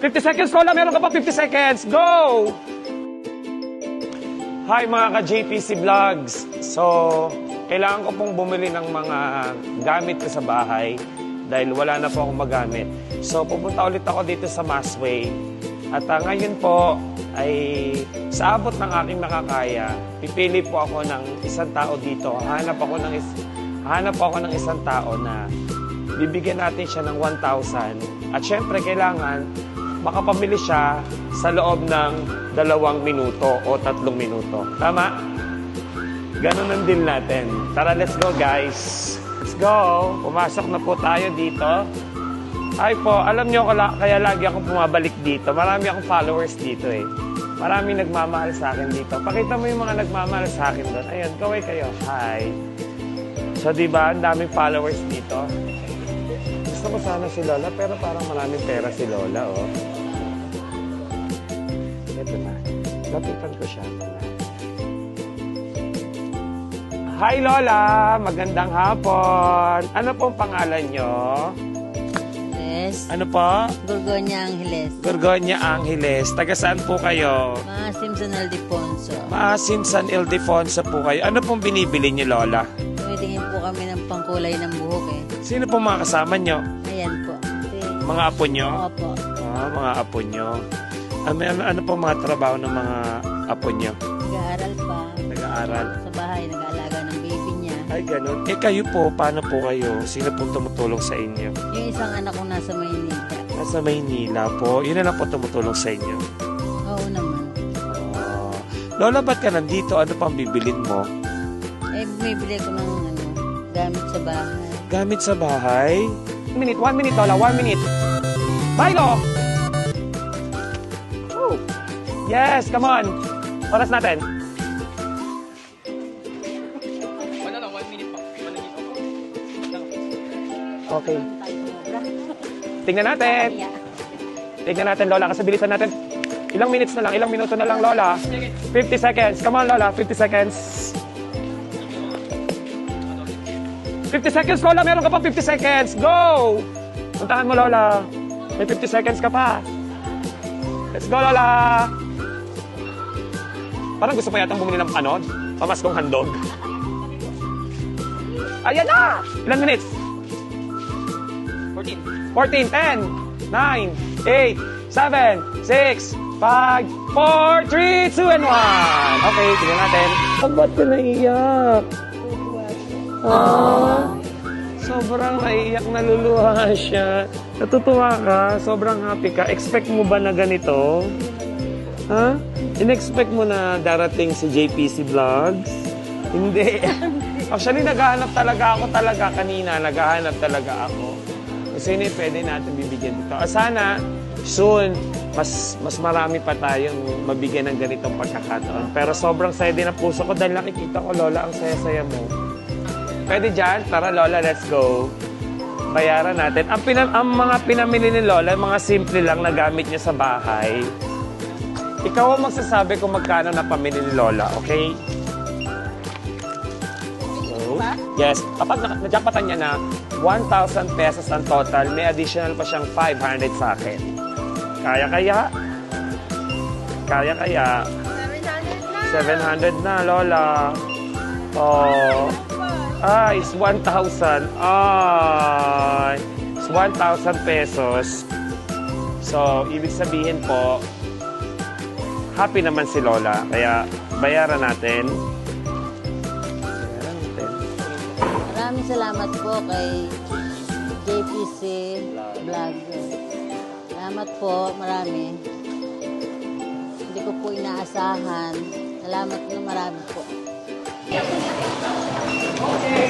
50 seconds, Lola. Meron ka pa 50 seconds. Go! Hi mga ka-JPC Vlogs. So, kailangan ko pong bumili ng mga gamit ko sa bahay dahil wala na po akong magamit. So, pupunta ulit ako dito sa Masway. At ngayon po ay sa abot ng aking makakaya, pipili po ako ng isang tao dito. Hanap ako ng isang tao na bibigyan natin siya ng 1,000. At syempre, kailangan makapamili siya sa loob ng 2 minuto o 3 minuto. Tama? Ganun ang deal natin. Tara, let's go guys. Let's go. Pumasok na po tayo dito. Ay po, alam nyo kaya lagi akong pumabalik dito. Marami akong followers dito eh. Maraming nagmamahal sa akin dito. Pakita mo yung mga nagmamahal sa akin doon. Ayun, kaway kayo. Hi. So, diba, ang daming followers dito. Gusto ko sana si Lola, pero parang maraming pera si Lola, oh. Ito na. Lapitan ko siya. Hi, Lola! Magandang hapon. Ano pong pangalan nyo? Ano po? Gorgonia Angeles. Gorgonia Angeles. Taga saan po kayo? Maasim San Ildefonso. Maasim San Ildefonso po kayo. Ano pong binibili niyo, Lola? Tumitingin po kami ng pangkulay ng buhok eh. Sino pong mga kasama nyo? Ayan po. Mga apo nyo? Opo. Mga apo nyo. Ano pong mga trabaho ng mga apo nyo? Nag-aaral pa. Nag-aaral? Sa bahay, nag-aalaga ng baby niya. Ay, ganun. Kayo po, paano po kayo? Sino pong tumutulong sa inyo? Yung isang anak ko nasa Maynila. Nasa Maynila po. Yun na lang po tumutulong sa inyo. Oo naman. Lola, ba't ka nandito? Ano pang bibilin mo? Bumibili ko ng gamit sa bahay. Gamit sa bahay? 1 minute, Lola, 1 minute. Milo! Woo! Yes, come on. Oras natin. Okay. Tingnan natin. Tingnan natin, Lola, kasi bilisan natin. Ilang minutes na lang, ilang minuto na lang, Lola. 50 seconds. Come on, Lola, 50 seconds. 50 seconds, Lola. Meron ka pa 50 seconds. Go! Puntahan mo, Lola. May 50 seconds ka pa. Let's go, Lola. Parang gusto pa yatang bumili ng pamaskong handog. Ayan na! Ilan minutes? 14, 10, 9, 8, 7, 6, 5, 4, 3, 2, and 1. Okay, tingnan natin. Ba't ka naiyak? Sobrang naiyak, naluluha siya. Natutuwa ka? Sobrang happy ka? Expect mo ba na ganito? Ha? In-expect mo na darating si JPC Vlogs? Hindi. Actually, naghahanap talaga ako kanina. Naghahanap talaga ako. Kasi hindi pwede natin bibigyan dito. Sana, soon, mas marami pa tayong mabigyan ng ganitong pagkakataon. Pero sobrang saya din ang puso ko dahil nakikita ko, Lola, ang saya-saya mo. Pwede dyan? Tara, Lola, let's go. Bayaran natin. Ang mga pinamili ni Lola, mga simple lang na gamit niya sa bahay. Ikaw ang magsasabi kung magkano na pamili ni Lola, okay? Yes. Kapag najakpatan niya na 1,000 pesos ang total, may additional pa siyang 500 sa akin. Kaya? Kaya? 700 na, Lola. Oh. It's 1,000. It's 1,000 pesos. So, ibig sabihin po, happy naman si Lola. Kaya, bayaran natin. Maraming salamat po kay JPC Vlog. Salamat po, marami. Hindi ko po inaasahan. Salamat na marami po. Okay.